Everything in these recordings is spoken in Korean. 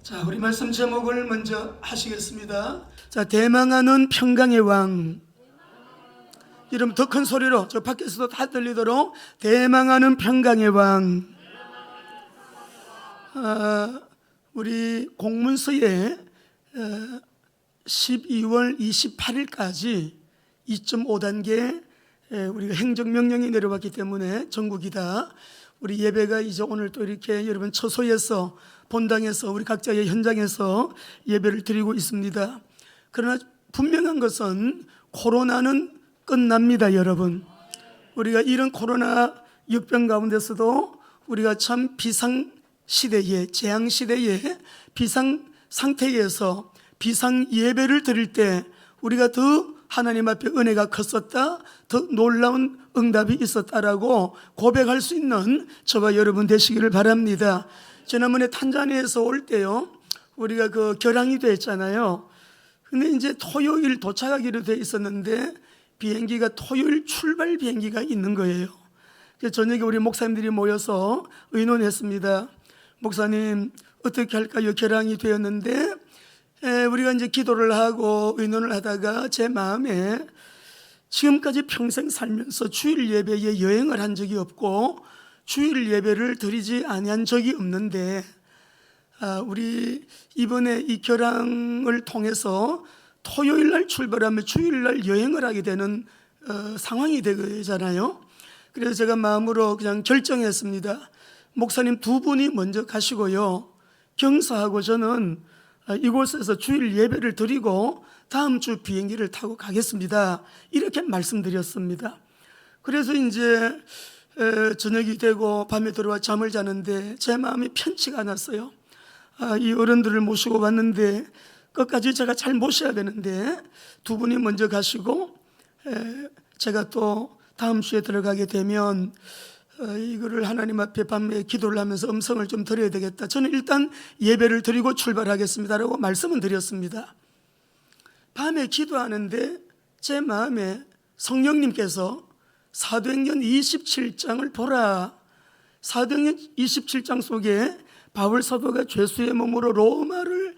자, 우리 말씀 제목을 먼저 하시겠습니다. 자, 대망하는 평강의 왕. 이름 더 큰 소리로 저 밖에서도 다 들리도록 대망하는 평강의 왕. 우리 공문서에 12월 28일까지 2.5단계 우리가 행정명령이 내려왔기 때문에 전국이 다 우리 예배가 이제 오늘 또 이렇게 여러분 처소에서 본당에서 우리 각자의 현장에서 예배를 드리고 있습니다. 그러나 분명한 것은 코로나는 끝납니다, 여러분. 우리가 이런 코로나 역병 가운데서도 우리가 참 비상시대에, 재앙시대에 비상상태에서 비상 예배를 드릴 때 우리가 더 하나님 앞에 은혜가 컸었다, 더 놀라운 응답이 있었다라고 고백할 수 있는 저와 여러분 되시기를 바랍니다. 지난번에 탄자니아에서 올 때요, 우리가 그 결항이 됐잖아요. 근데 이제 토요일 도착하기로 돼 있었는데 비행기가 토요일 출발 비행기가 있는 거예요. 그래서 저녁에 우리 목사님들이 모여서 의논했습니다. 목사님, 어떻게 할까요? 결항이 되었는데 우리가 이제 기도를 하고 의논을 하다가 제 마음에 지금까지 평생 살면서 주일 예배에 여행을 한 적이 없고 주일 예배를 드리지 아니한 적이 없는데 우리 이번에 이 결항을 통해서 토요일 날 출발하면 주일 날 여행을 하게 되는 상황이 되잖아요. 그래서 제가 마음으로 그냥 결정했습니다. 목사님 두 분이 먼저 가시고요, 경사하고 저는 이곳에서 주일 예배를 드리고 다음 주 비행기를 타고 가겠습니다. 이렇게 말씀드렸습니다. 그래서 이제 저녁이 되고 밤에 들어와 잠을 자는데 제 마음이 편치가 않았어요. 이 어른들을 모시고 왔는데 끝까지 제가 잘 모셔야 되는데 두 분이 먼저 가시고 제가 또 다음 주에 들어가게 되면 이거를 하나님 앞에 밤에 기도를 하면서 음성을 좀 드려야 되겠다. 저는 일단 예배를 드리고 출발하겠습니다라고 말씀은 드렸습니다. 밤에 기도하는데 제 마음에 성령님께서 사도행전 27장을 보라. 사도행전 27장 속에 바울 사도가 죄수의 몸으로 로마를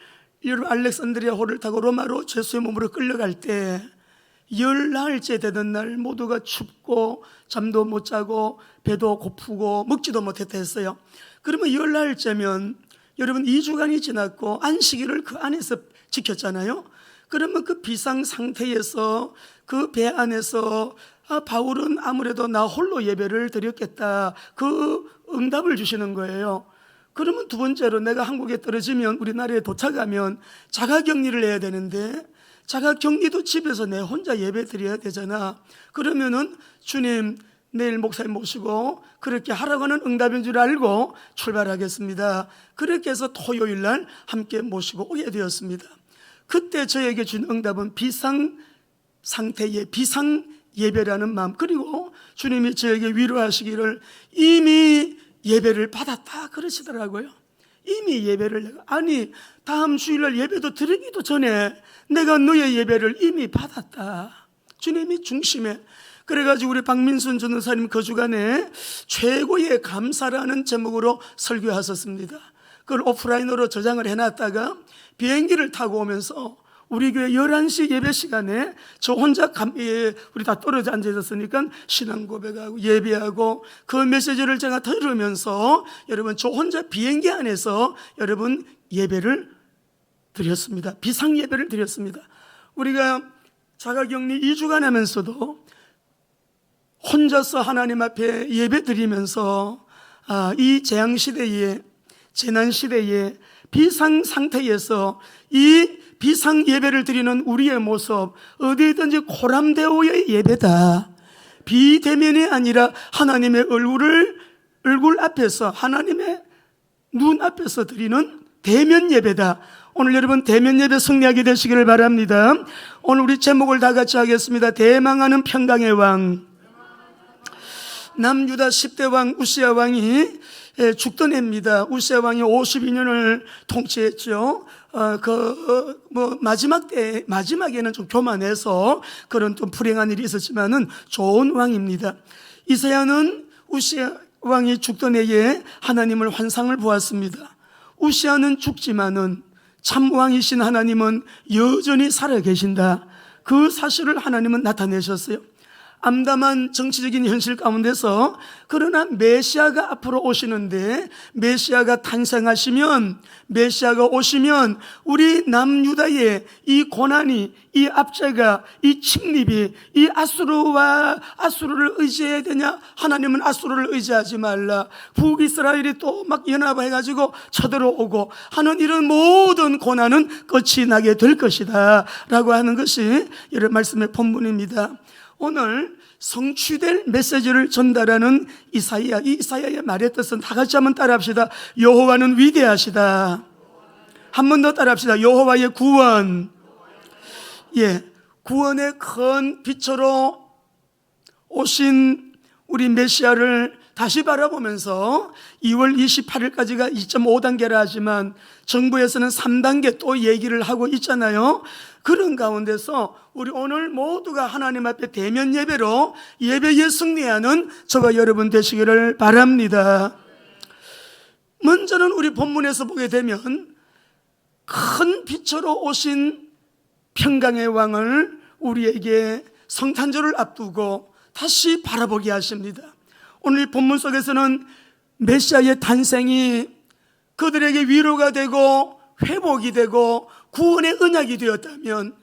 알렉산드리아 호를 타고 로마로 죄수의 몸으로 끌려갈 때 10날째 되던 날 모두가 춥고 잠도 못 자고 배도 고프고 먹지도 못했다 했어요. 그러면 10날째면 여러분 2주간이 지났고 안식일을 그 안에서 지켰잖아요. 그러면 그 비상 상태에서 그 배 안에서 바울은 아무래도 나 홀로 예배를 드렸겠다, 그 응답을 주시는 거예요. 그러면 두 번째로 내가 한국에 떨어지면 우리나라에 도착하면 자가격리를 해야 되는데 자가격리도 집에서 내 혼자 예배 드려야 되잖아. 그러면은 주님 내일 목사님 모시고 그렇게 하라고 하는 응답인 줄 알고 출발하겠습니다. 그렇게 해서 토요일 날 함께 모시고 오게 되었습니다. 그때 저에게 준 응답은 비상 상태의 비상 예배라는 마음, 그리고 주님이 저에게 위로하시기를 이미 예배를 받았다 그러시더라고요. 이미 예배를, 아니 다음 주일날 예배도 드리기도 전에 내가 너의 예배를 이미 받았다. 주님이 중심에. 그래가지고 우리 박민순 전도사님 그 주간에 최고의 감사라는 제목으로 설교하셨습니다. 그걸 오프라인으로 저장을 해놨다가 비행기를 타고 오면서 우리 교회 11시 예배 시간에 저 혼자 우리 다 떨어져 앉아 있었으니까 신앙 고백하고 예배하고 그 메시지를 제가 들으면서 여러분 저 혼자 비행기 안에서 여러분 예배를 드렸습니다. 비상 예배를 드렸습니다. 우리가 자가격리 2주간 하면서도 혼자서 하나님 앞에 예배 드리면서 이 재앙시대에, 재난시대에 비상 상태에서 이 비상 예배를 드리는 우리의 모습, 어디든지 코람데오의 예배다. 비대면이 아니라 하나님의 얼굴 앞에서, 하나님의 눈 앞에서 드리는 대면 예배다. 오늘 여러분 대면 예배 승리하게 되시기를 바랍니다. 오늘 우리 제목을 다 같이 하겠습니다. 대망하는 평강의 왕. 남유다 10대 왕 우시야 왕이 죽던 해입니다. 우시야 왕이 52년을 통치했죠. 마지막에는 좀 교만해서 그런 좀 불행한 일이 있었지만은 좋은 왕입니다. 이사야는 우시야 왕이 죽던 해에 하나님을 환상을 보았습니다. 우시아는 죽지만은 참왕이신 하나님은 여전히 살아계신다. 그 사실을 하나님은 나타내셨어요. 암담한 정치적인 현실 가운데서 그러나 메시아가 앞으로 오시는데, 메시아가 탄생하시면, 메시아가 오시면 우리 남유다의 이 고난이, 이 압제가, 이 침입이, 이 아수르를 의지해야 되냐? 하나님은 아수르를 의지하지 말라. 북이스라엘이 또 막 연합해가지고 쳐들어오고 하는 이런 모든 고난은 끝이 나게 될 것이다 라고 하는 것이 여러분 말씀의 본문입니다. 오늘 성취될 메시지를 전달하는 이사야, 이 이사야의 말의 뜻은 다 같이 한번 따라합시다. 여호와는 위대하시다. 한 번 더 따라합시다. 여호와의 구원. 구원의 큰 빛으로 오신 우리 메시아를 다시 바라보면서 2월 28일까지가 2.5단계라 하지만 정부에서는 3단계 또 얘기를 하고 있잖아요. 그런 가운데서 우리 오늘 모두가 하나님 앞에 대면 예배로 예배에 승리하는 저와 여러분 되시기를 바랍니다. 먼저는 우리 본문에서 보게 되면 큰 빛으로 오신 평강의 왕을 우리에게 성탄절을 앞두고 다시 바라보게 하십니다. 오늘 본문 속에서는 메시아의 탄생이 그들에게 위로가 되고 회복이 되고 구원의 언약이 되었다면,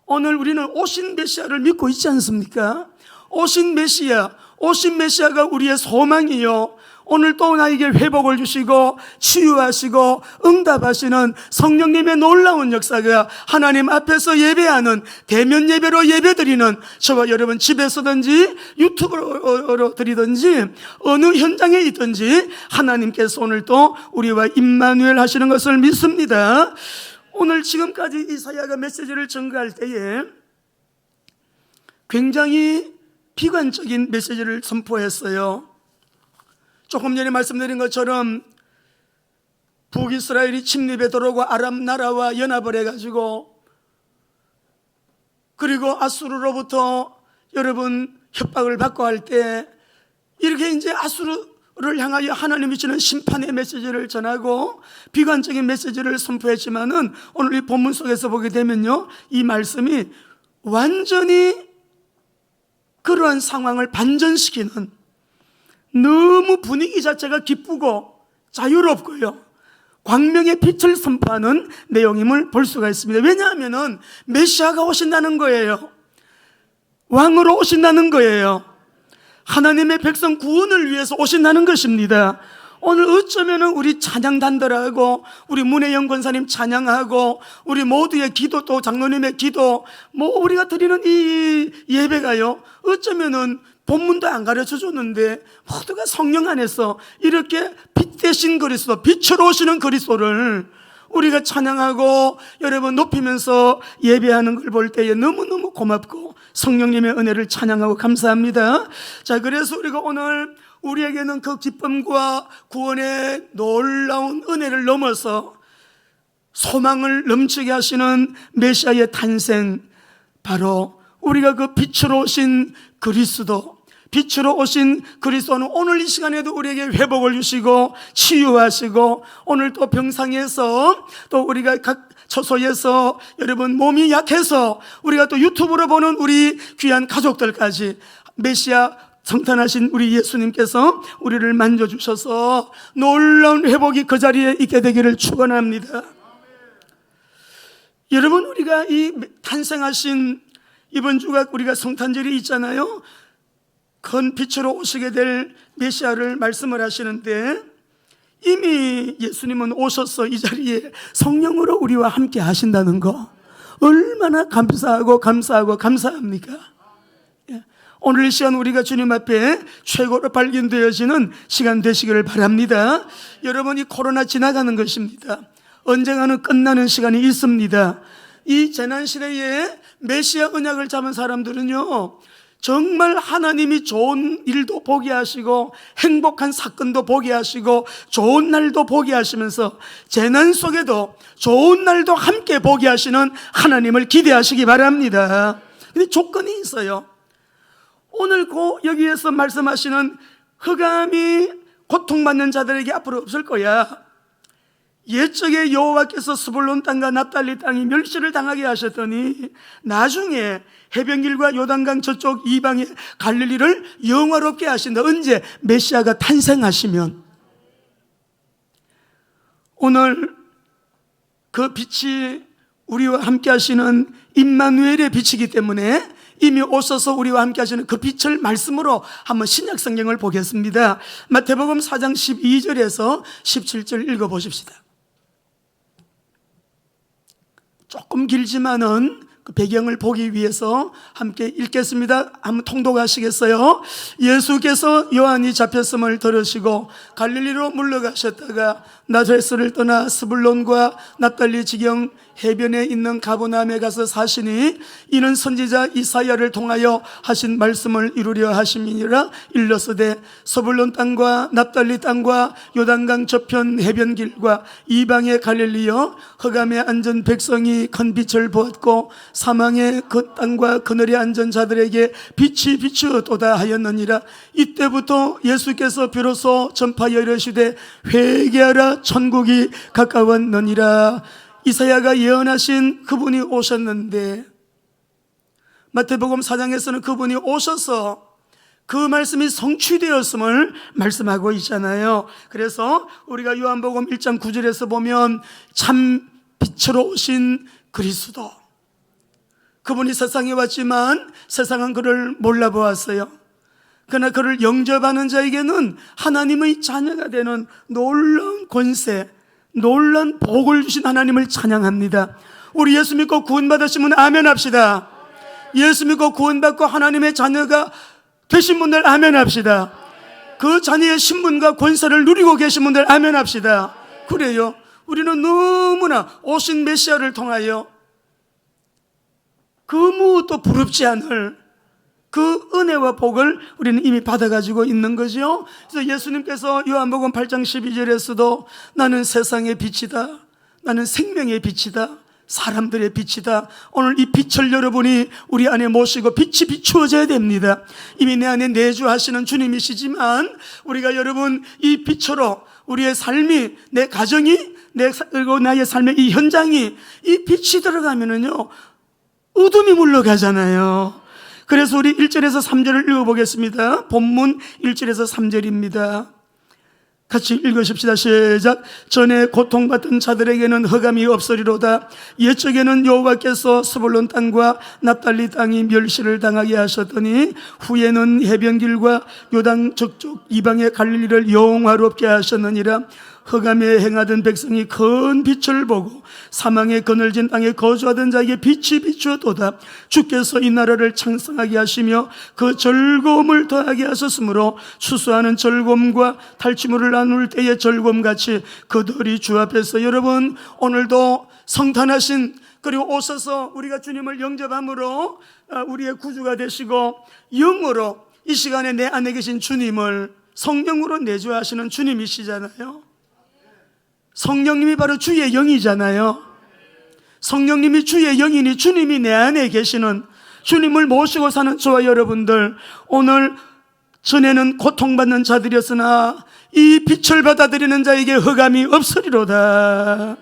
오늘 우리는 오신 메시아를 믿고 있지 않습니까? 오신 메시아가 우리의 소망이요, 오늘 또 나에게 회복을 주시고 치유하시고 응답하시는 성령님의 놀라운 역사가 하나님 앞에서 예배하는 대면 예배로 예배드리는 저와 여러분 집에서든지 유튜브로 드리든지 어느 현장에 있든지 하나님께서 오늘 또 우리와 임마누엘 하시는 것을 믿습니다. 오늘 지금까지 이사야가 메시지를 전가할 때에 굉장히 비관적인 메시지를 선포했어요. 조금 전에 말씀드린 것처럼 북이스라엘이 침입에 들어오고 아람 나라와 연합을 해가지고, 그리고 아수르로부터 여러분 협박을 받고 할 때 이렇게 이제 아수르를 향하여 하나님이 주는 심판의 메시지를 전하고 비관적인 메시지를 선포했지만은 오늘 이 본문 속에서 보게 되면요, 이 말씀이 완전히 그러한 상황을 반전시키는, 너무 분위기 자체가 기쁘고 자유롭고요, 광명의 빛을 선포하는 내용임을 볼 수가 있습니다. 왜냐하면 메시아가 오신다는 거예요. 왕으로 오신다는 거예요. 하나님의 백성 구원을 위해서 오신다는 것입니다. 오늘 어쩌면 우리 찬양단들하고 우리 문혜영 권사님 찬양하고 우리 모두의 기도, 또 장로님의 기도, 우리가 드리는 이 예배가요, 어쩌면은 본문도 안 가르쳐 줬는데 모두가 성령 안에서 이렇게 빛 대신 그리스도, 빛으로 오시는 그리스도를 우리가 찬양하고 여러분 높이면서 예배하는 걸 볼 때에 너무너무 고맙고 성령님의 은혜를 찬양하고 감사합니다. 자, 그래서 우리가 오늘 우리에게는 그 기쁨과 구원의 놀라운 은혜를 넘어서 소망을 넘치게 하시는 메시아의 탄생, 바로 우리가 그 빛으로 오신 그리스도, 빛으로 오신 그리스도는 오늘 이 시간에도 우리에게 회복을 주시고 치유하시고, 오늘 또 병상에서 또 우리가 각 처소에서 여러분 몸이 약해서 우리가 또 유튜브로 보는 우리 귀한 가족들까지 메시아 성탄하신 우리 예수님께서 우리를 만져주셔서 놀라운 회복이 그 자리에 있게 되기를 축원합니다. 여러분, 우리가 이 탄생하신 이번 주가 우리가 성탄절이 있잖아요. 큰 빛으로 오시게 될 메시아를 말씀을 하시는데, 이미 예수님은 오셔서 이 자리에 성령으로 우리와 함께 하신다는 거 얼마나 감사합니까? 오늘 이 시간 우리가 주님 앞에 최고로 발견되어지는 시간 되시기를 바랍니다. 여러분, 이 코로나 지나가는 것입니다. 언젠가는 끝나는 시간이 있습니다. 이 재난시대에 메시아 언약을 잡은 사람들은요, 정말 하나님이 좋은 일도 보게 하시고 행복한 사건도 보게 하시고 좋은 날도 보게 하시면서 재난 속에도 좋은 날도 함께 보게 하시는 하나님을 기대하시기 바랍니다. 근데 조건이 있어요. 오늘 여기에서 말씀하시는 흑암이 고통받는 자들에게 앞으로 없을 거야. 옛적에 여호와께서 스불론 땅과 납달리 땅이 멸시를 당하게 하셨더니 나중에 해변길과 요단강 저쪽 이방의 갈릴리를 영화롭게 하신다. 언제? 메시아가 탄생하시면. 오늘 그 빛이 우리와 함께 하시는 임마누엘의 빛이기 때문에 이미 오셔서 우리와 함께 하시는 그 빛을 말씀으로 한번 신약 성경을 보겠습니다. 마태복음 4장 12절에서 17절 읽어보십시다. 조금 길지만은 그 배경을 보기 위해서 함께 읽겠습니다. 한번 통독하시겠어요? 예수께서 요한이 잡혔음을 들으시고 갈릴리로 물러가셨다가 나사렛을 떠나 스불론과 납달리 지경 해변에 있는 가버나움에 가서 사시니 이는 선지자 이사야를 통하여 하신 말씀을 이루려 하심이니라. 일러서되 스불론 땅과 납달리 땅과 요단강 저편 해변길과 이방의 갈릴리여, 흑암에 앉은 백성이 큰 빛을 보았고 사망의 그 땅과 그늘에 앉은 자들에게 빛이 비추어도다 하였느니라. 이때부터 예수께서 비로소 전파하여 이르시되 회개하라, 천국이 가까웠느니라. 이사야가 예언하신 그분이 오셨는데 마태복음 4장에서는 그분이 오셔서 그 말씀이 성취되었음을 말씀하고 있잖아요. 그래서 우리가 요한복음 1장 9절에서 보면 참 빛으로 오신 그리스도, 그분이 세상에 왔지만 세상은 그를 몰라보았어요. 그러나 그를 영접하는 자에게는 하나님의 자녀가 되는 놀라운 권세, 놀라운 복을 주신 하나님을 찬양합니다. 우리 예수 믿고 구원받으시면 아멘 합시다. 예수 믿고 구원받고 하나님의 자녀가 되신 분들 아멘 합시다. 그 자녀의 신분과 권세를 누리고 계신 분들 아멘 합시다. 그래요. 우리는 너무나 오신 메시아를 통하여 그 무엇도 부럽지 않을 그 은혜와 복을 우리는 이미 받아가지고 있는 거죠. 그래서 예수님께서 요한복음 8장 12절에서도 나는 세상의 빛이다, 나는 생명의 빛이다, 사람들의 빛이다. 오늘 이 빛을 여러분이 우리 안에 모시고 빛이 비추어져야 됩니다. 이미 내 안에 내주하시는 주님이시지만 우리가 여러분 이 빛으로 우리의 삶이, 내 가정이, 그리고 나의 삶의 이 현장이 이 빛이 들어가면은요 어둠이 물러가잖아요. 그래서 우리 1절에서 3절을 읽어보겠습니다. 본문 1절에서 3절입니다. 같이 읽으십시다. 시작. 전에 고통받던 자들에게는 흑암이 없으리로다. 옛적에는 여호와께서 스불론 땅과 납달리 땅이 멸시를 당하게 하셨더니 후에는 해변길과 요단 저쪽 이방의 갈릴리를 영화롭게 하셨느니라. 흑암에 행하던 백성이 큰 빛을 보고 사망의 그늘진 땅에 거주하던 자에게 빛이 비추어도다. 주께서 이 나라를 창성하게 하시며 그 즐거움을 더하게 하셨으므로 추수하는 즐거움과 탈취물을 나눌 때의 즐거움같이 그들이 주 앞에서, 여러분 오늘도 성탄하신, 그리고 오셔서 우리가 주님을 영접함으로 우리의 구주가 되시고 영으로 이 시간에 내 안에 계신 주님을 성령으로 내주하시는 주님이시잖아요. 성령님이 바로 주의 영이잖아요. 성령님이 주의 영이니 주님이 내 안에 계시는, 주님을 모시고 사는 저와 여러분들, 오늘 전에는 고통받는 자들이었으나 이 빛을 받아들이는 자에게 흑암이 없으리로다.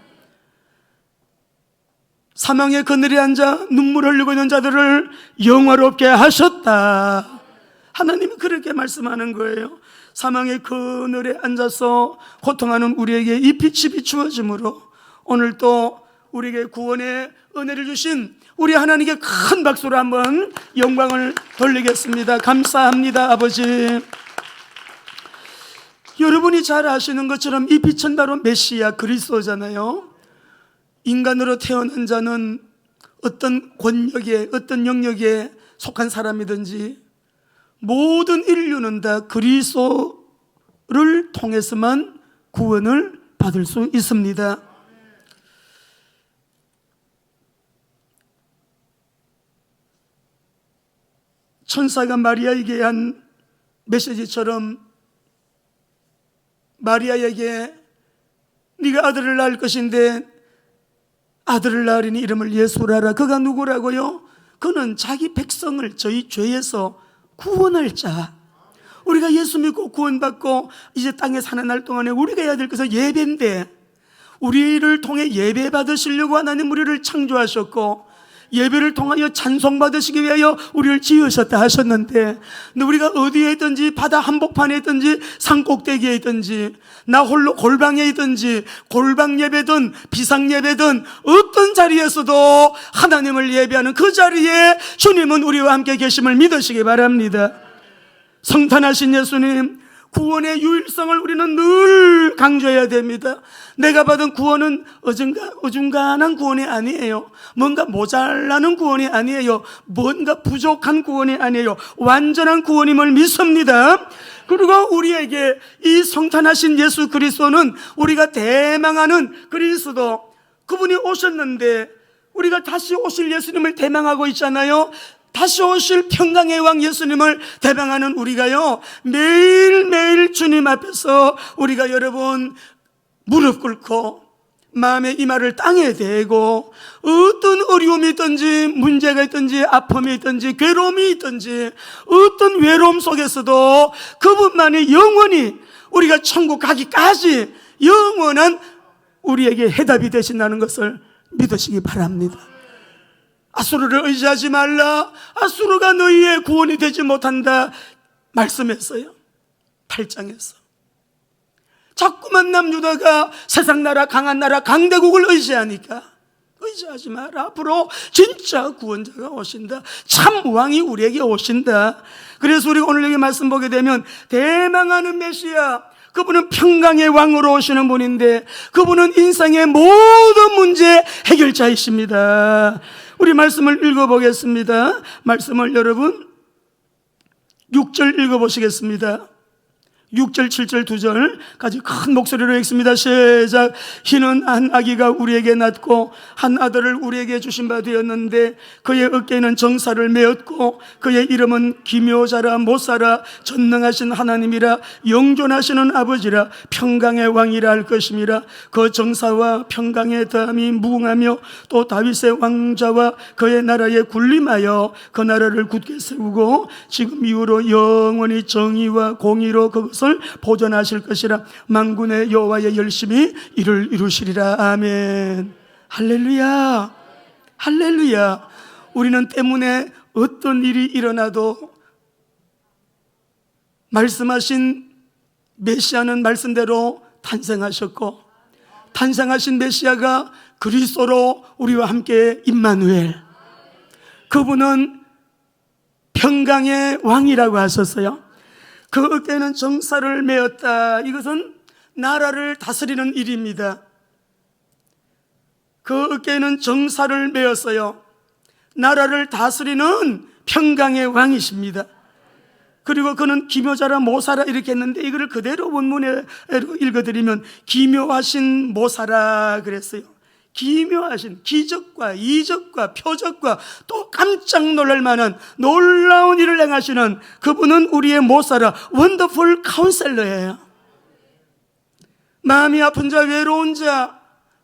사망의 그늘에 앉아 눈물 흘리고 있는 자들을 영화롭게 하셨다. 하나님이 그렇게 말씀하는 거예요. 사망의 그늘에 앉아서 고통하는 우리에게 이 빛이 비추어짐으로 오늘 또 우리에게 구원의 은혜를 주신 우리 하나님께 큰 박수로 한번 영광을 돌리겠습니다. 감사합니다, 아버지. 여러분이 잘 아시는 것처럼 이 빛은 바로 메시아 그리스도잖아요. 인간으로 태어난 자는 어떤 권력에, 어떤 영역에 속한 사람이든지 모든 인류는 다 그리스도를 통해서만 구원을 받을 수 있습니다. 천사가 마리아에게 한 메시지처럼 마리아에게 네가 아들을 낳을 것인데 아들을 낳으리니 이름을 예수라라. 그가 누구라고요? 그는 자기 백성을 저희 죄에서 구원할 자. 우리가 예수 믿고 구원받고 이제 땅에 사는 날 동안에 우리가 해야 될 것은 예배인데 우리를 통해 예배 받으시려고 하나님 우리를 창조하셨고, 예배를 통하여 찬송 받으시기 위하여 우리를 지으셨다 하셨는데, 우리가 어디에 있든지, 바다 한복판에 있든지, 산꼭대기에 있든지, 나 홀로 골방에 있든지, 골방 예배든 비상 예배든 어떤 자리에서도 하나님을 예배하는 그 자리에 주님은 우리와 함께 계심을 믿으시기 바랍니다. 성탄하신 예수님, 구원의 유일성을 우리는 늘 강조해야 됩니다. 내가 받은 구원은 어중간한 구원이 아니에요. 뭔가 모자라는 구원이 아니에요. 뭔가 부족한 구원이 아니에요. 완전한 구원임을 믿습니다. 그리고 우리에게 이 성탄하신 예수 그리스도는 우리가 대망하는 그리스도, 그분이 오셨는데 우리가 다시 오실 예수님을 대망하고 있잖아요. 다시 오실 평강의 왕 예수님을 대방하는 우리가요, 매일매일 주님 앞에서 우리가 여러분 무릎 꿇고 마음의 이마를 땅에 대고, 어떤 어려움이 있든지 문제가 있든지 아픔이 있든지 괴로움이 있든지 어떤 외로움 속에서도 그분만이 영원히 우리가 천국 가기까지 영원한 우리에게 해답이 되신다는 것을 믿으시기 바랍니다. 아수르를 의지하지 말라. 아수르가 너희의 구원이 되지 못한다 말씀했어요. 8장에서 자꾸만 남유다가 세상 나라, 강한 나라, 강대국을 의지하니까 의지하지 마라. 앞으로 진짜 구원자가 오신다. 참 왕이 우리에게 오신다. 그래서 우리가 오늘 여기 말씀 보게 되면 대망하는 메시아, 그분은 평강의 왕으로 오시는 분인데 그분은 인생의 모든 문제 해결자이십니다. 우리 말씀을 읽어보겠습니다. 말씀을 여러분 6절 읽어보시겠습니다. 6절, 7절, 2절까지 큰 목소리로 읽습니다. 시작. 이는 한 아기가 우리에게 낳고 한 아들을 우리에게 주신 바 되었는데 그의 어깨에는 정사를 메었고 그의 이름은 기묘자라 못사라 전능하신 하나님이라 영존하시는 아버지라 평강의 왕이라 할 것임이라. 그 정사와 평강의 다음이 무궁하며 또 다윗의 왕자와 그의 나라에 군림하여 그 나라를 굳게 세우고 지금 이후로 영원히 정의와 공의로 그것을 보존하실 것이라. 만군의 여호와의 열심히 이를 이루시리라. 아멘. 할렐루야, 할렐루야. 우리는 때문에 어떤 일이 일어나도 말씀하신 메시아는 말씀대로 탄생하셨고, 탄생하신 메시아가 그리스도로 우리와 함께 임마누엘, 그분은 평강의 왕이라고 하셨어요. 그 어깨에는 정사를 메었다. 이것은 나라를 다스리는 일입니다. 그 어깨에는 정사를 메었어요. 나라를 다스리는 평강의 왕이십니다. 그리고 그는 기묘자라 모사라 이렇게 했는데 이거를 그대로 원문에 읽어드리면 기묘하신 모사라 그랬어요. 기묘하신, 기적과 이적과 표적과 또 깜짝 놀랄 만한 놀라운 일을 행하시는 그분은 우리의 모사라, 원더풀 카운셀러예요. 마음이 아픈 자, 외로운 자,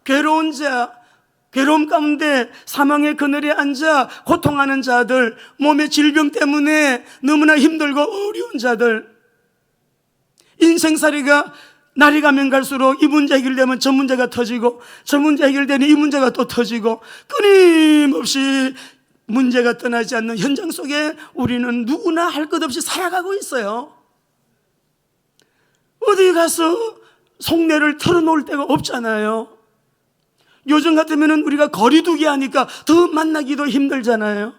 괴로운 자, 괴로움 가운데 사망의 그늘에 앉아 고통하는 자들, 몸의 질병 때문에 너무나 힘들고 어려운 자들, 인생살이가 날이 가면 갈수록 이 문제 해결되면 저 문제가 터지고 저 문제 해결되면 이 문제가 또 터지고 끊임없이 문제가 떠나지 않는 현장 속에 우리는 누구나 할 것 없이 살아가고 있어요. 어디 가서 속내를 털어놓을 데가 없잖아요. 요즘 같으면 우리가 거리두기 하니까 더 만나기도 힘들잖아요.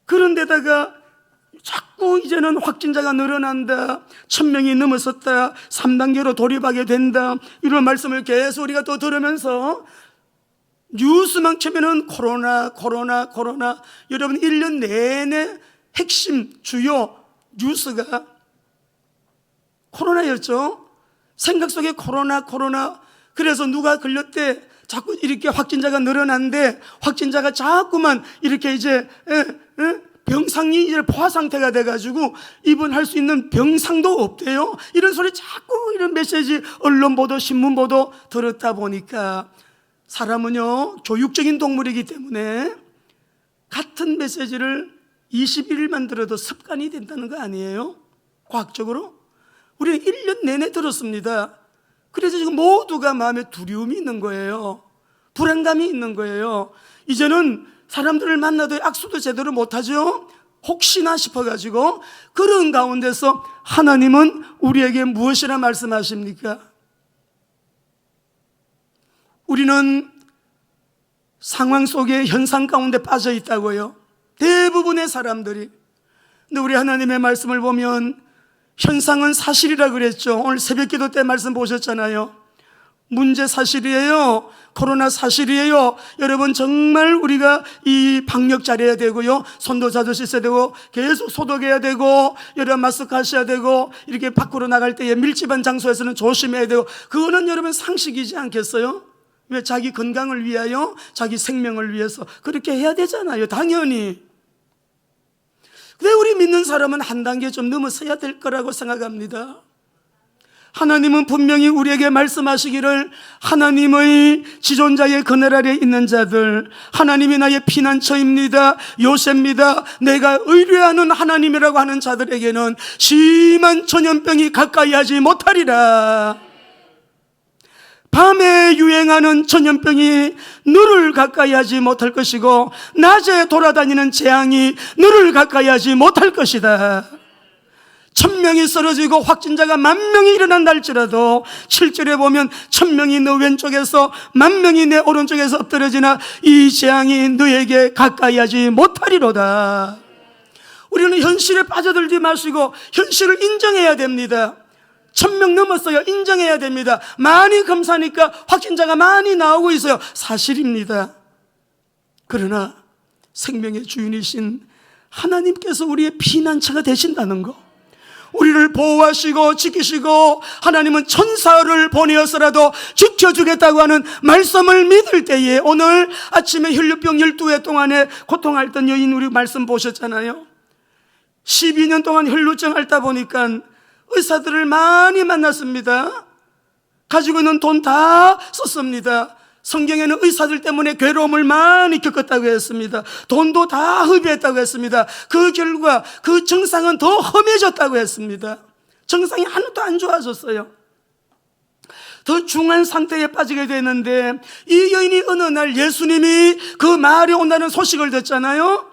그런데다가 자꾸 이제는 확진자가 늘어난다, 1000명이 넘어섰다, 3단계로 돌입하게 된다, 이런 말씀을 계속 우리가 또 들으면서 뉴스만 켜면은 코로나. 여러분 1년 내내 핵심 주요 뉴스가 코로나였죠. 생각 속에 코로나. 그래서 누가 걸렸대, 자꾸 이렇게 확진자가 늘어난데 확진자가 자꾸만 이렇게 이제 병상이 이제 포화 상태가 돼가지고 입원할 수 있는 병상도 없대요. 이런 소리 자꾸 이런 메시지 언론 보도 신문 보도 들었다 보니까 사람은요 교육적인 동물이기 때문에 같은 메시지를 21일만 들어도 습관이 된다는 거 아니에요? 과학적으로 우리는 1년 내내 들었습니다. 그래서 지금 모두가 마음에 두려움이 있는 거예요. 불안감이 있는 거예요. 이제는 사람들을 만나도 악수도 제대로 못하죠. 혹시나 싶어가지고. 그런 가운데서 하나님은 우리에게 무엇이라 말씀하십니까? 우리는 상황 속에 현상 가운데 빠져 있다고요. 대부분의 사람들이. 근데 우리 하나님의 말씀을 보면 현상은 사실이라 그랬죠. 오늘 새벽기도 때 말씀 보셨잖아요. 문제 사실이에요. 코로나 사실이에요. 여러분 정말 우리가 이 방역 잘해야 되고요. 손도 자주 씻어야 되고 계속 소독해야 되고 여러 마스크 하셔야 되고 이렇게 밖으로 나갈 때에 밀집한 장소에서는 조심해야 되고 그거는 여러분 상식이지 않겠어요? 왜? 자기 건강을 위하여 자기 생명을 위해서 그렇게 해야 되잖아요. 당연히. 근데 우리 믿는 사람은 한 단계 좀 넘어서야 될 거라고 생각합니다. 하나님은 분명히 우리에게 말씀하시기를 하나님의 지존자의 그늘 아래 있는 자들, 하나님이 나의 피난처입니다, 요새입니다, 내가 의뢰하는 하나님이라고 하는 자들에게는 심한 전염병이 가까이 하지 못하리라. 밤에 유행하는 전염병이 너를 가까이 하지 못할 것이고 낮에 돌아다니는 재앙이 너를 가까이 하지 못할 것이다. 1000명이 쓰러지고 확진자가 10,000명이 일어난다 할지라도 7절에 보면 1000명이 너 왼쪽에서 10,000명이 내 오른쪽에서 엎드려지나 이 재앙이 너에게 가까이 하지 못하리로다. 우리는 현실에 빠져들지 마시고 현실을 인정해야 됩니다. 1000명 넘었어요. 인정해야 됩니다. 많이 검사하니까 확진자가 많이 나오고 있어요. 사실입니다. 그러나 생명의 주인이신 하나님께서 우리의 피난처가 되신다는 거, 우리를 보호하시고 지키시고 하나님은 천사를 보내어서라도 지켜주겠다고 하는 말씀을 믿을 때에, 오늘 아침에 혈류병 12회 동안에 고통했던 여인 우리 말씀 보셨잖아요. 12년 동안 혈루증 앓다 보니까 의사들을 많이 만났습니다. 가지고 있는 돈 다 썼습니다. 성경에는 의사들 때문에 괴로움을 많이 겪었다고 했습니다. 돈도 다 허비했다고 했습니다. 그 결과 그 증상은 더 험해졌다고 했습니다. 증상이 하나도 안 좋아졌어요. 더 중한 상태에 빠지게 되는데 이 여인이 어느 날 예수님이 그 마을에 온다는 소식을 듣잖아요.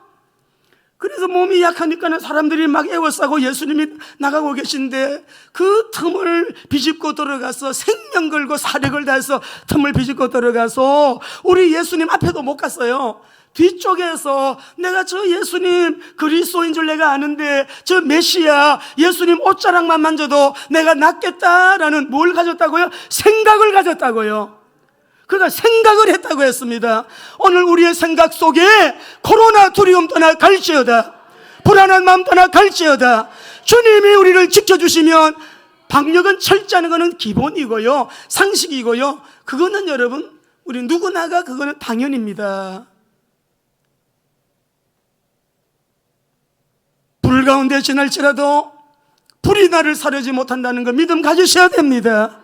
그래서 몸이 약하니까는 사람들이 막 애워싸고 예수님이 나가고 계신데 그 틈을 비집고 들어가서 생명 걸고 사력을 다해서 틈을 비집고 들어가서 우리 예수님 앞에도 못 갔어요. 뒤쪽에서 내가 저 예수님 그리스도인 줄 내가 아는데 저 메시아 예수님 옷자락만 만져도 내가 낫겠다라는 뭘 가졌다고요? 생각을 가졌다고요. 그가 생각을 했다고 했습니다. 오늘 우리의 생각 속에 코로나 두려움 떠나 갈지어다, 불안한 마음 떠나 갈지어다. 주님이 우리를 지켜주시면 방역은 철저한 거는 기본이고요, 상식이고요. 그거는 여러분 우리 누구나가 그거는 당연입니다. 불 가운데 지날지라도 불이 나를 사르지 못한다는 거 믿음 가지셔야 됩니다.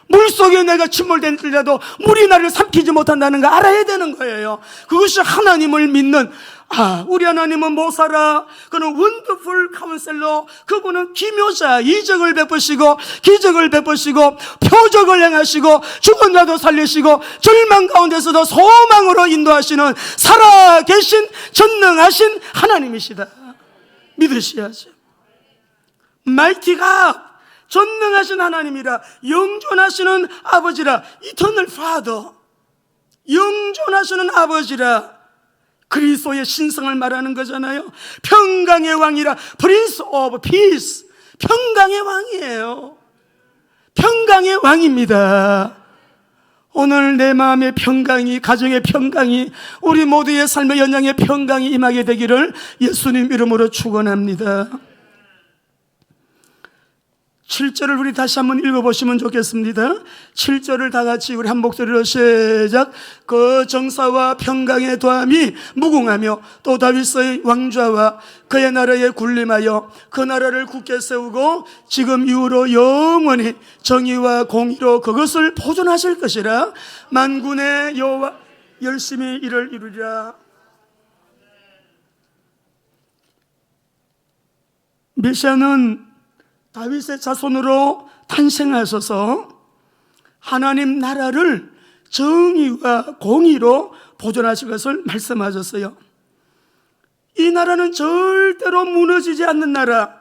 물속에 내가 침몰될지라도 물이 나를 삼키지 못한다는 거 알아야 되는 거예요. 그것이 하나님을 믿는, 우리 하나님은 모사라, 그는 원더풀 카운셀러, 그분은 기묘자, 이적을 베푸시고 기적을 베푸시고 표적을 행하시고 죽은 자도 살리시고 절망 가운데서도 소망으로 인도하시는 살아계신 전능하신 하나님이시다. 믿으셔야죠. 마이티 갓, 전능하신 하나님이라, 영존하시는 아버지라, 이터널 파더, 영존하시는 아버지라. 그리스도의 신성을 말하는 거잖아요. 평강의 왕이라, 프린스 오브 피스, 평강의 왕이에요. 평강의 왕입니다. 오늘 내 마음의 평강이, 가정의 평강이, 우리 모두의 삶의 연장의 평강이 임하게 되기를 예수님 이름으로 축원합니다. 7절을 우리 다시 한번 읽어보시면 좋겠습니다. 7절을 다 같이 우리 한 목소리로 시작. 그 정사와 평강의 도함이 무궁하며 또 다윗의 왕좌와 그의 나라에 군림하여 그 나라를 굳게 세우고 지금 이후로 영원히 정의와 공의로 그것을 보존하실 것이라. 만군의 여호와 열심히 이를 이루리라. 메시아는 다윗의 자손으로 탄생하셔서 하나님 나라를 정의와 공의로 보존하실 것을 말씀하셨어요. 이 나라는 절대로 무너지지 않는 나라,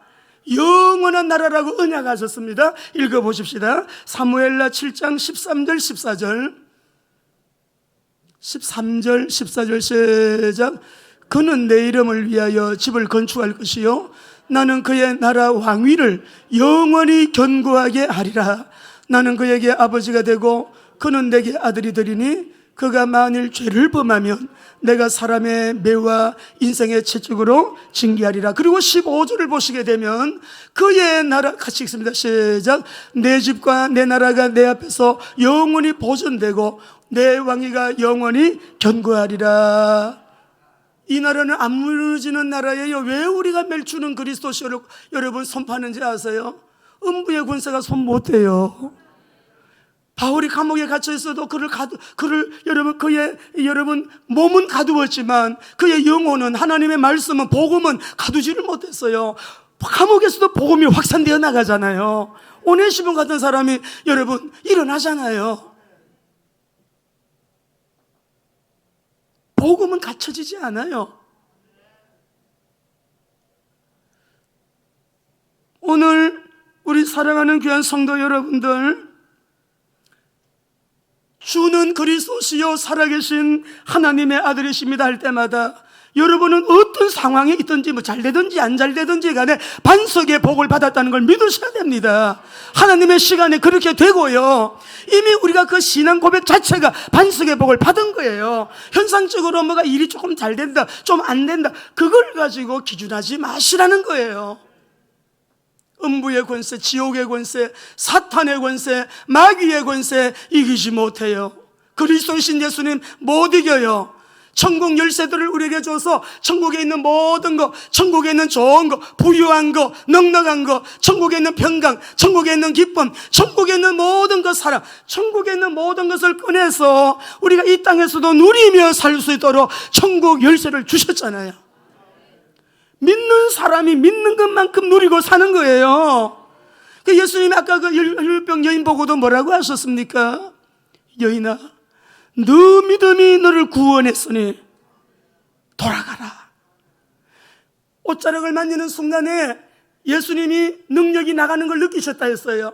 영원한 나라라고 언약하셨습니다. 읽어보십시다. 사무엘라 7장 13절 14절 13절 14절 시작. 그는 내 이름을 위하여 집을 건축할 것이요 나는 그의 나라 왕위를 영원히 견고하게 하리라. 나는 그에게 아버지가 되고 그는 내게 아들이 되리니 그가 만일 죄를 범하면 내가 사람의 매와 인생의 채찍으로 징계하리라. 그리고 15절을 보시게 되면 그의 나라, 같이 읽습니다. 시작. 내 집과 내 나라가 내 앞에서 영원히 보존되고 내 왕위가 영원히 견고하리라. 이 나라는 안 무너지는 나라예요. 왜 우리가 멜추는 그리스도시 여러분 선포하는지 아세요? 음부의 군사가 손 못 대요. 바울이 감옥에 갇혀 있어도 여러분 몸은 가두었지만 그의 영혼은, 하나님의 말씀은, 복음은 가두지를 못했어요. 감옥에서도 복음이 확산되어 나가잖아요. 오네시몬 같은 사람이 여러분 일어나잖아요. 복음은 갇혀지지 않아요. 오늘 우리 사랑하는 귀한 성도 여러분들, 주는 그리스도시요 살아계신 하나님의 아들이십니다 할 때마다 여러분은 어떤 상황에 있든지 잘 되든지 안 잘 되든지 간에 반석의 복을 받았다는 걸 믿으셔야 됩니다. 하나님의 시간에 그렇게 되고요, 이미 우리가 그 신앙 고백 자체가 반석의 복을 받은 거예요. 현상적으로 뭐가 일이 조금 잘 된다, 좀 안 된다, 그걸 가지고 기준하지 마시라는 거예요. 음부의 권세, 지옥의 권세, 사탄의 권세, 마귀의 권세 이기지 못해요. 그리스도이신 예수님 못 이겨요. 천국 열쇠들을 우리에게 줘서 천국에 있는 모든 것, 천국에 있는 좋은 것, 부유한 것, 넉넉한 것, 천국에 있는 평강, 천국에 있는 기쁨, 천국에 있는 모든 것, 사랑, 천국에 있는 모든 것을 꺼내서 우리가 이 땅에서도 누리며 살 수 있도록 천국 열쇠를 주셨잖아요. 믿는 사람이 믿는 것만큼 누리고 사는 거예요. 예수님이 아까 그 혈병 여인 보고도 뭐라고 하셨습니까? 여인아, 너 믿음이 너를 구원했으니 돌아가라. 옷자락을 만지는 순간에 예수님이 능력이 나가는 걸 느끼셨다 했어요.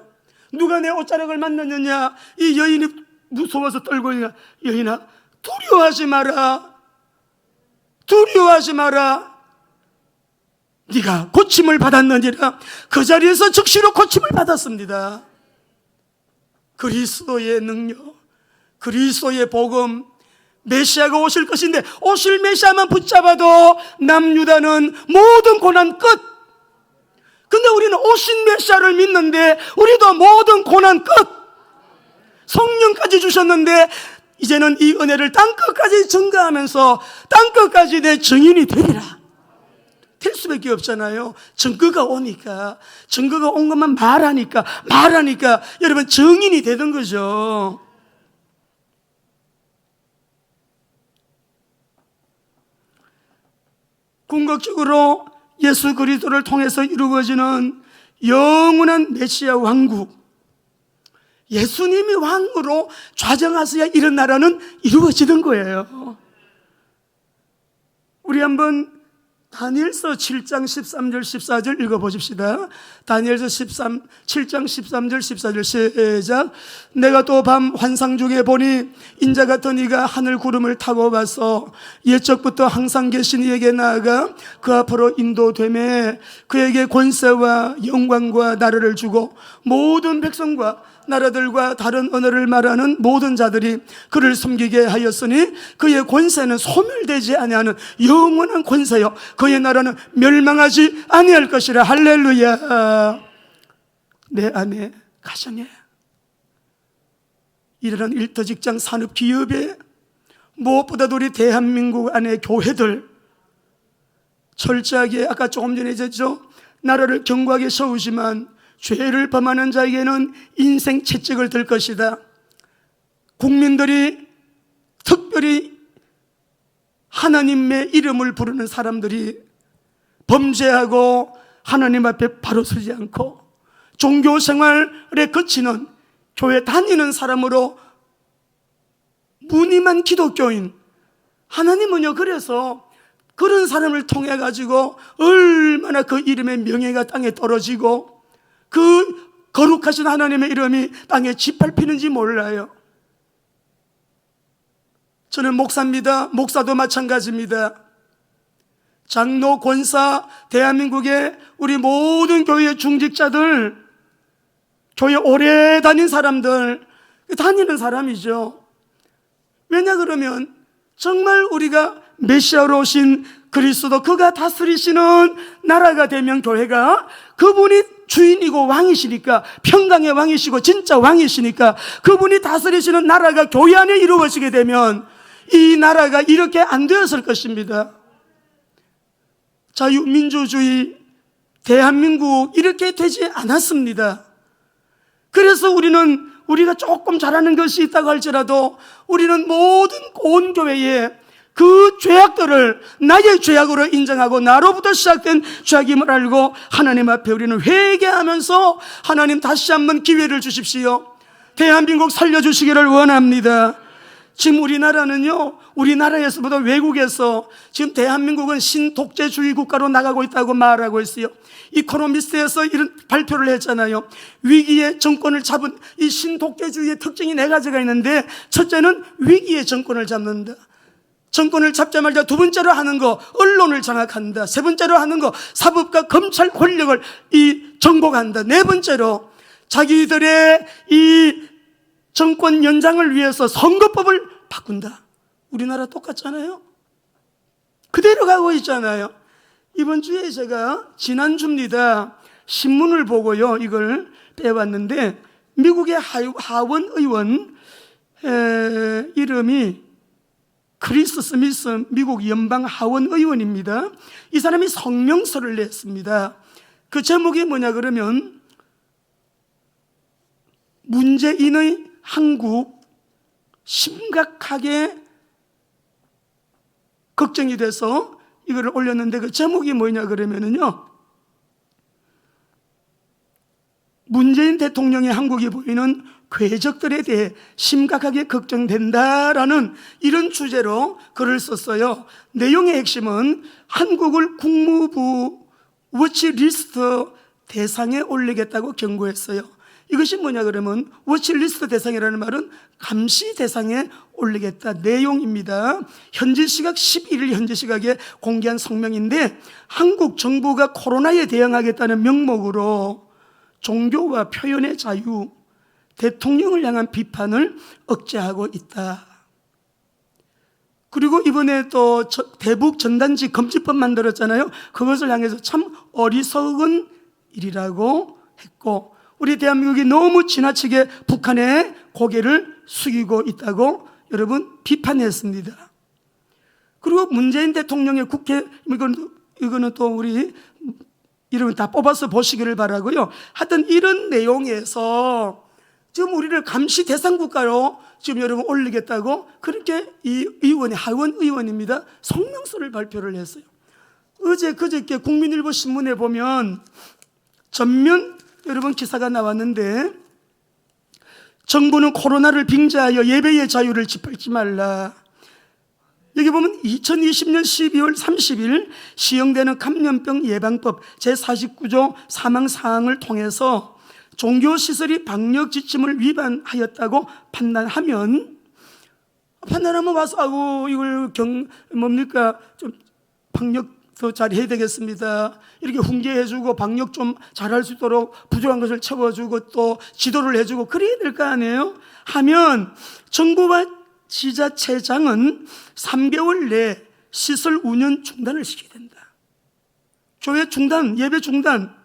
누가 내 옷자락을 만났느냐? 이 여인이 무서워서 떨고 있냐? 여인아, 두려워하지 마라. 두려워하지 마라. 네가 고침을 받았느니라. 그 자리에서 즉시로 고침을 받았습니다. 그리스도의 능력, 그리스도의 복음, 메시아가 오실 것인데 오실 메시아만 붙잡아도 남유다는 모든 고난 끝. 근데 우리는 오신 메시아를 믿는데 우리도 모든 고난 끝. 성령까지 주셨는데 이제는 이 은혜를 땅끝까지 증거하면서 땅끝까지 내 증인이 되리라. 될 수밖에 없잖아요. 증거가 오니까, 증거가 온 것만 말하니까 여러분 증인이 되는 거죠. 궁극적으로 예수 그리스도를 통해서 이루어지는 영원한 메시아 왕국, 예수님이 왕으로 좌정하셔야 이런 나라는 이루어지는 거예요. 우리 한번 다니엘서 7장 13절 14절 읽어보십시다. 다니엘서 7장 13절 14절 시작. 내가 또 밤 환상 중에 보니 인자 같은 이가 하늘 구름을 타고 가서 옛적부터 항상 계신 이에게 나아가 그 앞으로 인도되매 그에게 권세와 영광과 나라를 주고 모든 백성과 나라들과 다른 언어를 말하는 모든 자들이 그를 섬기게 하였으니 그의 권세는 소멸되지 아니하는 영원한 권세요 그의 나라는 멸망하지 아니할 것이라. 할렐루야. 내 안에 가정에 일어난 일터 직장 산업 기업에 무엇보다도 우리 대한민국 안에 교회들 철저하게 아까 조금 전에 했죠. 나라를 견고하게 세우지만 죄를 범하는 자에게는 인생 채찍을 들 것이다. 국민들이 특별히 하나님의 이름을 부르는 사람들이 범죄하고 하나님 앞에 바로 서지 않고 종교 생활에 그치는 교회 다니는 사람으로 무늬만 기독교인, 하나님은요 그래서 그런 사람을 통해 가지고 얼마나 그 이름의 명예가 땅에 떨어지고 그 거룩하신 하나님의 이름이 땅에 짓밟히는지 몰라요. 저는 목사입니다. 목사도 마찬가지입니다. 장로, 권사, 대한민국의 우리 모든 교회 중직자들, 교회 오래 다닌 사람들, 다니는 사람이죠. 왜냐 그러면 정말 우리가 메시아로 오신 그리스도, 그가 다스리시는 나라가 되면 교회가 그분이 주인이고 왕이시니까, 평강의 왕이시고 진짜 왕이시니까 그분이 다스리시는 나라가 교회 안에 이루어지게 되면 이 나라가 이렇게 안 되었을 것입니다. 자유민주주의 대한민국 이렇게 되지 않았습니다. 그래서 우리가 조금 잘하는 것이 있다고 할지라도 우리는 모든 온 교회에 그 죄악들을 나의 죄악으로 인정하고 나로부터 시작된 죄악임을 알고 하나님 앞에 우리는 회개하면서 하나님 다시 한번 기회를 주십시오. 대한민국 살려주시기를 원합니다. 지금 우리나라는요, 우리나라에서보다 외국에서 지금 대한민국은 신독재주의 국가로 나가고 있다고 말하고 있어요. 이코노미스트에서 이런 발표를 했잖아요. 위기의 정권을 잡은 이 신독재주의의 특징이 4가지가 있는데, 첫째는 위기의 정권을 잡는다. 정권을 잡자마자 두 번째로 하는 거 언론을 장악한다. 세 번째로 하는 거 사법과 검찰 권력을 정복한다. 네 번째로 자기들의 이 정권 연장을 위해서 선거법을 바꾼다. 우리나라 똑같잖아요. 그대로 가고 있잖아요. 이번 주에 제가 지난주입니다. 신문을 보고요 이걸 빼왔는데, 미국의 하원 의원 이름이 크리스 스미스 미국 연방 하원 의원입니다. 이 사람이 성명서를 냈습니다. 그 제목이 뭐냐 그러면 문재인의 한국 심각하게 걱정이 돼서 이거를 올렸는데, 그 제목이 뭐냐 그러면은요, 문재인 대통령의 한국이 보이는 궤적들에 대해 심각하게 걱정된다라는 이런 주제로 글을 썼어요. 내용의 핵심은 한국을 국무부 워치리스트 대상에 올리겠다고 경고했어요. 이것이 뭐냐 그러면 워치리스트 대상이라는 말은 감시 대상에 올리겠다 내용입니다. 현지 시각 11일 현지 시각에 공개한 성명인데, 한국 정부가 코로나에 대응하겠다는 명목으로 종교와 표현의 자유, 대통령을 향한 비판을 억제하고 있다. 그리고 이번에 또 대북 전단지 금지법 만들었잖아요. 그것을 향해서 참 어리석은 일이라고 했고, 우리 대한민국이 너무 지나치게 북한에 고개를 숙이고 있다고 여러분 비판했습니다. 그리고 문재인 대통령의 국회, 이거는 또 우리 이름을 다 뽑아서 보시기를 바라고요. 하여튼 이런 내용에서 지금 우리를 감시 대상 국가로 지금 여러분 올리겠다고 그렇게 이 의원이 하원 의원입니다. 성명서를 발표를 했어요. 그저께 국민일보 신문에 보면 전면 여러분 기사가 나왔는데, 정부는 코로나를 빙자하여 예배의 자유를 짓밟지 말라. 여기 보면 2020년 12월 30일 시행되는 감염병 예방법 제49조 사망사항을 통해서 종교시설이 방역 지침을 위반하였다고 판단하면 와서 이걸 좀 방역 더 잘 해야 되겠습니다. 이렇게 훈계해주고 방역 좀 잘할 수 있도록 부족한 것을 채워주고 또 지도를 해주고 그래야 될 거 아니에요? 하면 정부와 지자체장은 3개월 내에 시설 운영 중단을 시켜야 된다. 교회 중단, 예배 중단,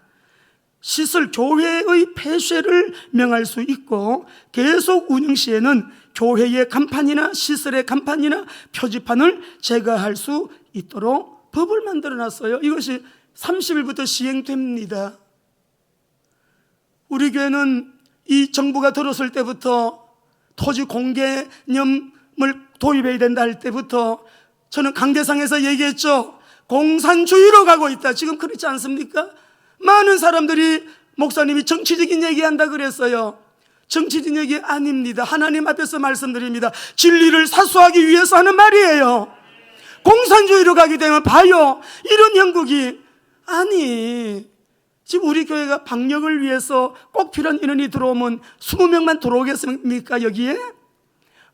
시설 교회의 폐쇄를 명할 수 있고, 계속 운영 시에는 교회의 간판이나 시설의 간판이나 표지판을 제거할 수 있도록 법을 만들어놨어요. 이것이 30일부터 시행됩니다. 우리 교회는 이 정부가 들어설 때부터 토지 공개념을 도입해야 된다 할 때부터 저는 강대상에서 얘기했죠. 공산주의로 가고 있다. 지금 그렇지 않습니까? 많은 사람들이 목사님이 정치적인 얘기한다 그랬어요. 정치적인 얘기 아닙니다. 하나님 앞에서 말씀드립니다. 진리를 사수하기 위해서 하는 말이에요. 공산주의로 가게 되면 봐요, 이런 형국이 아니, 지금 우리 교회가 방역을 위해서 꼭 필요한 인원이 들어오면 20명만 들어오겠습니까? 여기에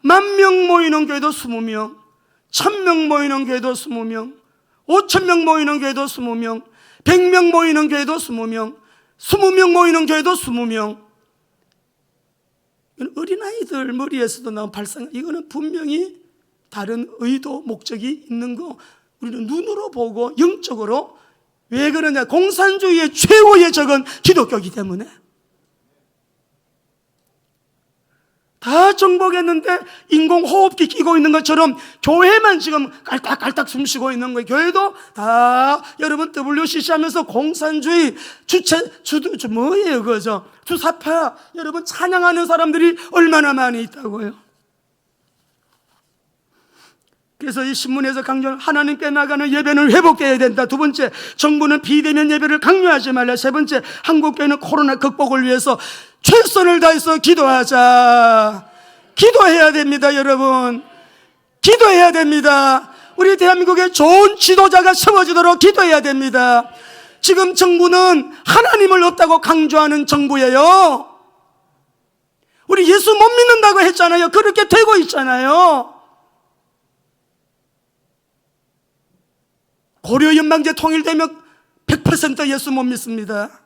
10,000명 모이는 교회도 20명, 1,000명 모이는 교회도 20명, 5,000명 모이는 교회도 20명, 100명 모이는 교회도 20명, 20명 모이는 교회도 20명. 어린아이들 머리에서도 나온 발상, 이거는 분명히 다른 의도, 목적이 있는 거 우리는 눈으로 보고 영적으로. 왜 그러냐? 공산주의의 최고의 적은 기독교이기 때문에. 다 정복했는데 인공호흡기 끼고 있는 것처럼 교회만 지금 깔딱깔딱 숨쉬고 있는 거예요. 교회도 다 여러분 WCC 하면서 공산주의 뭐예요 그죠? 주사파 여러분 찬양하는 사람들이 얼마나 많이 있다고요. 그래서 이 신문에서 강조하는 하나님께 나가는 예배는 회복해야 된다. 두 번째, 정부는 비대면 예배를 강요하지 말라. 세 번째, 한국교회는 코로나 극복을 위해서 최선을 다해서 기도하자. 기도해야 됩니다, 여러분. 기도해야 됩니다. 우리 대한민국에 좋은 지도자가 세워지도록 기도해야 됩니다. 지금 정부는 하나님을 없다고 강조하는 정부예요. 우리 예수 못 믿는다고 했잖아요. 그렇게 되고 있잖아요. 고려연방제 통일되면 100% 예수 못 믿습니다.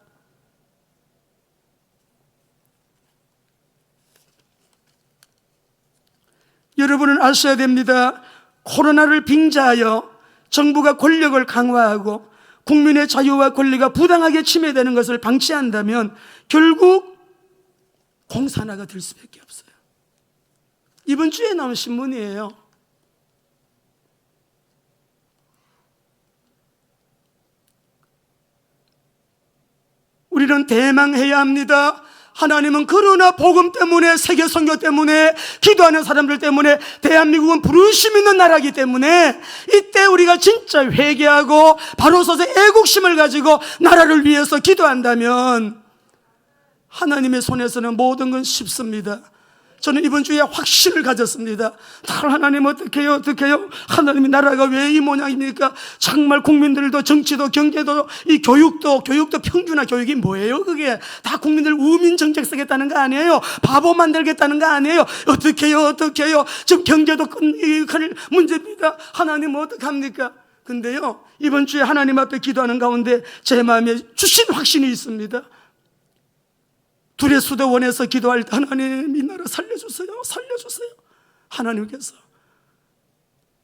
여러분은 아셔야 됩니다. 코로나를 빙자하여 정부가 권력을 강화하고 국민의 자유와 권리가 부당하게 침해되는 것을 방치한다면 결국 공산화가 될 수밖에 없어요. 이번 주에 나온 신문이에요. 우리는 대망해야 합니다. 하나님은 그러나 복음 때문에, 세계 선교 때문에, 기도하는 사람들 때문에 대한민국은 부르심 있는 나라이기 때문에 이때 우리가 진짜 회개하고 바로 서서 애국심을 가지고 나라를 위해서 기도한다면 하나님의 손에서는 모든 건 쉽습니다. 저는 이번 주에 확신을 가졌습니다. 하나님 어떻게 해요? 하나님의 나라가 왜 이 모양입니까? 정말 국민들도 정치도 경제도 이 교육도 평준화 교육이 뭐예요? 그게 다 국민들 우민 정책 쓰겠다는 거 아니에요? 바보 만들겠다는 거 아니에요? 어떻게 해요? 지금 경제도 큰일 문제입니다. 하나님 어떡합니까? 근데요, 이번 주에 하나님 앞에 기도하는 가운데 제 마음에 주신 확신이 있습니다. 둘의 수도원에서 기도할 때 하나님 이 나라 살려주세요. 하나님께서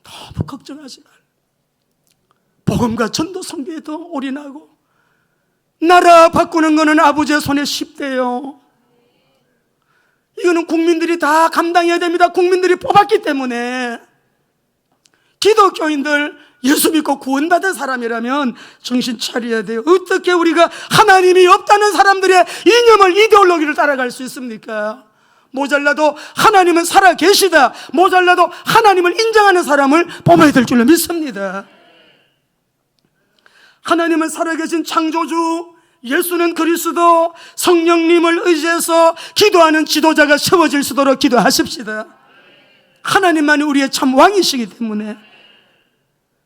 너무 걱정하지 말. 복음과 전도 선교에 더 올인하고 나라 바꾸는 거는 아버지의 손에 쉽대요. 이거는 국민들이 다 감당해야 됩니다. 국민들이 뽑았기 때문에. 기독교인들 예수 믿고 구원받은 사람이라면 정신 차려야 돼요. 어떻게 우리가 하나님이 없다는 사람들의 이념을, 이데올로기를 따라갈 수 있습니까? 모자라도 하나님은 살아 계시다, 모자라도 하나님을 인정하는 사람을 뽑아야 될 줄로 믿습니다. 하나님은 살아계신 창조주, 예수는 그리스도, 성령님을 의지해서 기도하는 지도자가 세워질 수 있도록 기도하십시다. 하나님만이 우리의 참 왕이시기 때문에.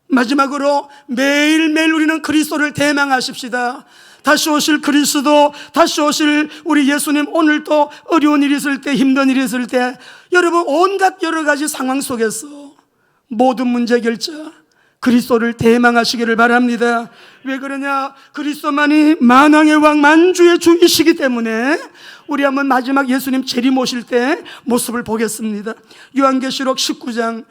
마지막으로 매일매일 우리는 그리스도를 대망하십시다. 다시 오실 그리스도, 다시 오실 우리 예수님. 오늘도 어려운 일이 있을 때, 힘든 일이 있을 때 여러분 온갖 여러 가지 상황 속에서 모든 문제 해결자 그리스도를 대망하시기를 바랍니다. 왜 그러냐? 그리스도만이 만왕의 왕, 만주의 주이시기 때문에. 우리 한번 마지막 예수님 재림 오실 때 모습을 보겠습니다. 요한계시록 19장,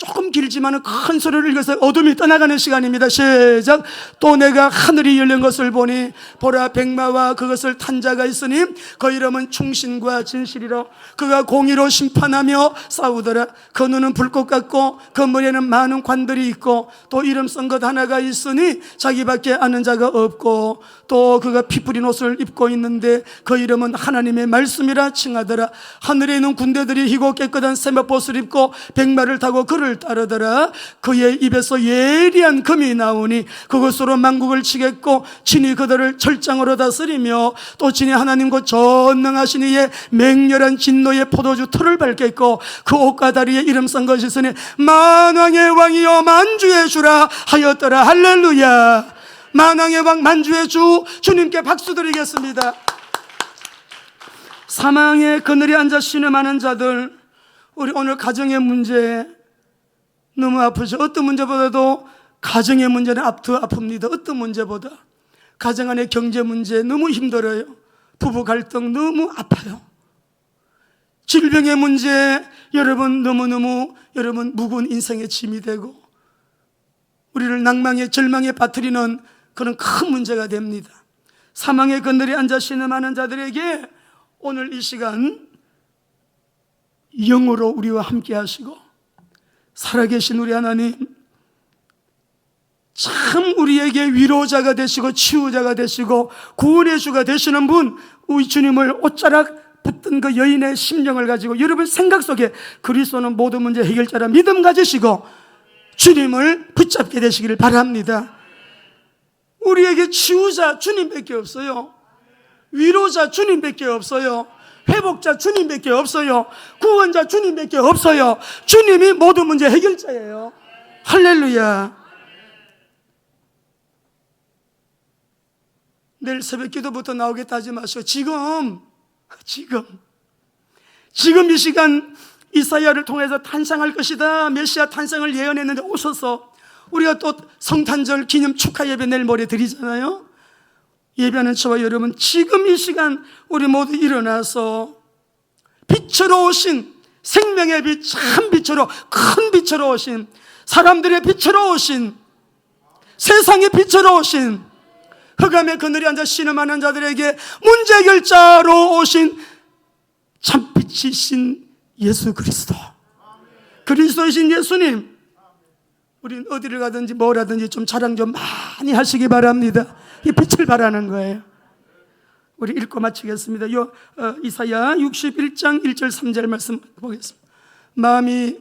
조금 길지만 큰 소리를 읽어서 어둠이 떠나가는 시간입니다. 시작. 또 내가 하늘이 열린 것을 보니 보라, 백마와 그것을 탄 자가 있으니 그 이름은 충신과 진실이라. 그가 공의로 심판하며 싸우더라. 그 눈은 불꽃 같고 그 머리에는 많은 관들이 있고 또 이름 쓴 것 하나가 있으니 자기밖에 아는 자가 없고 또 그가 피 뿌린 옷을 입고 있는데 그 이름은 하나님의 말씀이라 칭하더라. 하늘에 있는 군대들이 희고 깨끗한 새벽옷을 입고 백마를 타고 그를 주를 따르더라. 그의 입에서 예리한 금이 나오니 그것으로 만국을 치겠고 친히 그들을 철장으로 다스리며 또 친히 하나님과 전능하신 이의 맹렬한 진노의 포도주 틀을 밟겠고 그 옷과 다리에 이름 쓴 것이 있으니 만왕의 왕이여 만주의 주라 하였더라. 할렐루야. 만왕의 왕 만주의 주 주님께 박수 드리겠습니다. 사망의 그늘에 앉아 신음하는 자들, 우리 오늘 가정의 문제 너무 아프죠. 어떤 문제보다도 가정의 문제는 더 아픕니다. 어떤 문제보다 가정 안의 경제 문제 너무 힘들어요. 부부 갈등 너무 아파요. 질병의 문제 여러분 너무너무 여러분 무거운 인생의 짐이 되고 우리를 낭망에 절망에 빠뜨리는 그런 큰 문제가 됩니다. 사망의 그늘에 앉아 신음하는 자들에게 오늘 이 시간 영으로 우리와 함께 하시고 살아계신 우리 하나님 참 우리에게 위로자가 되시고 치유자가 되시고 구원의 주가 되시는 분, 우리 주님을 옷자락 붙든 그 여인의 심령을 가지고 여러분 생각 속에 그리스도는 모든 문제 해결자라 믿음 가지시고 주님을 붙잡게 되시기를 바랍니다. 우리에게 치유자 주님밖에 없어요. 위로자 주님밖에 없어요. 회복자 주님밖에 없어요. 구원자 주님밖에 없어요. 주님이 모든 문제 해결자예요. 할렐루야. 내일 새벽 기도부터 나오겠다 하지 마시고 지금 이 시간 이사야를 통해서 탄생할 것이다, 메시아 탄생을 예언했는데 오셔서 우리가 또 성탄절 기념 축하 예배 내일 모레 드리잖아요. 예배하는 저와 여러분 지금 이 시간 우리 모두 일어나서 빛으로 오신 생명의 빛, 참 빛으로 큰 빛으로 오신 사람들의 빛으로 오신 세상의 빛으로 오신 흑암의 그늘에 앉아 신음하는 자들에게 문제 해결자로 오신 참빛이신 예수 그리스도, 그리스도이신 예수님, 우린 어디를 가든지 뭘 하든지 좀 자랑 좀 많이 하시기 바랍니다. 이 빛을 바라는 거예요. 우리 읽고 마치겠습니다. 이사야 61장 1절 3절 말씀 보겠습니다. 마음이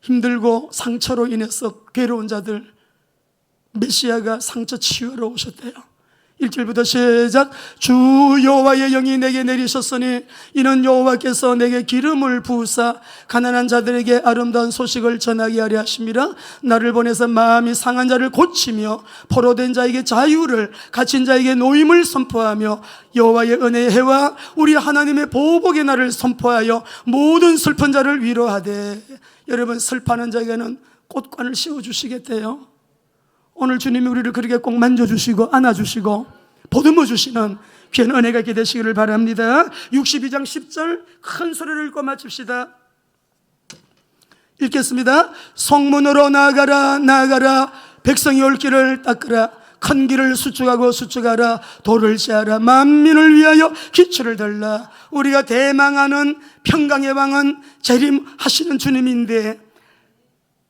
힘들고 상처로 인해서 괴로운 자들, 메시아가 상처 치유하러 오셨대요. 1절부터 시작. 주 여호와의 영이 내게 내리셨으니 이는 여호와께서 내게 기름을 부으사 가난한 자들에게 아름다운 소식을 전하게 하려 하심이라. 나를 보내서 마음이 상한 자를 고치며 포로된 자에게 자유를, 갇힌 자에게 노임을 선포하며 여호와의 은혜의 해와 우리 하나님의 보복의 날을 선포하여 모든 슬픈 자를 위로하되. 여러분 슬퍼하는 자에게는 꽃관을 씌워주시겠대요. 오늘 주님이 우리를 그렇게 꼭 만져주시고 안아주시고 보듬어주시는 귀한 은혜가 있게 되시기를 바랍니다. 62장 10절 큰 소리를 읽고 마칩시다. 읽겠습니다. 성문으로 나아가라 나아가라, 백성이 올 길을 닦으라, 큰 길을 수축하고 수축하라, 돌을 째하라, 만민을 위하여 기초를 들라. 우리가 대망하는 평강의 왕은 재림하시는 주님인데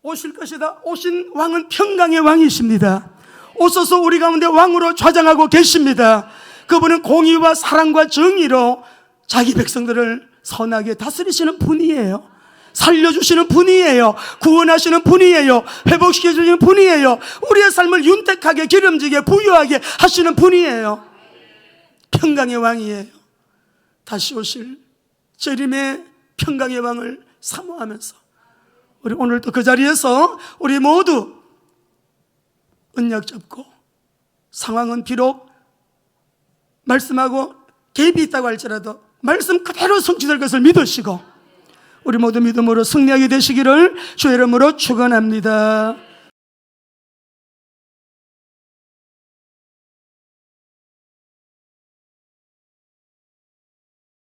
오실 것이다. 오신 왕은 평강의 왕이십니다. 오셔서 우리 가운데 왕으로 좌장하고 계십니다. 그분은 공의와 사랑과 정의로 자기 백성들을 선하게 다스리시는 분이에요. 살려주시는 분이에요. 구원하시는 분이에요. 회복시켜주시는 분이에요. 우리의 삶을 윤택하게 기름지게 부유하게 하시는 분이에요. 평강의 왕이에요. 다시 오실 재림의 평강의 왕을 사모하면서 우리 오늘도 그 자리에서 우리 모두 언약 잡고, 상황은 비록 말씀하고 개입이 있다고 할지라도 말씀 그대로 성취될 것을 믿으시고 우리 모두 믿음으로 승리하게 되시기를 주의 이름으로 축원합니다.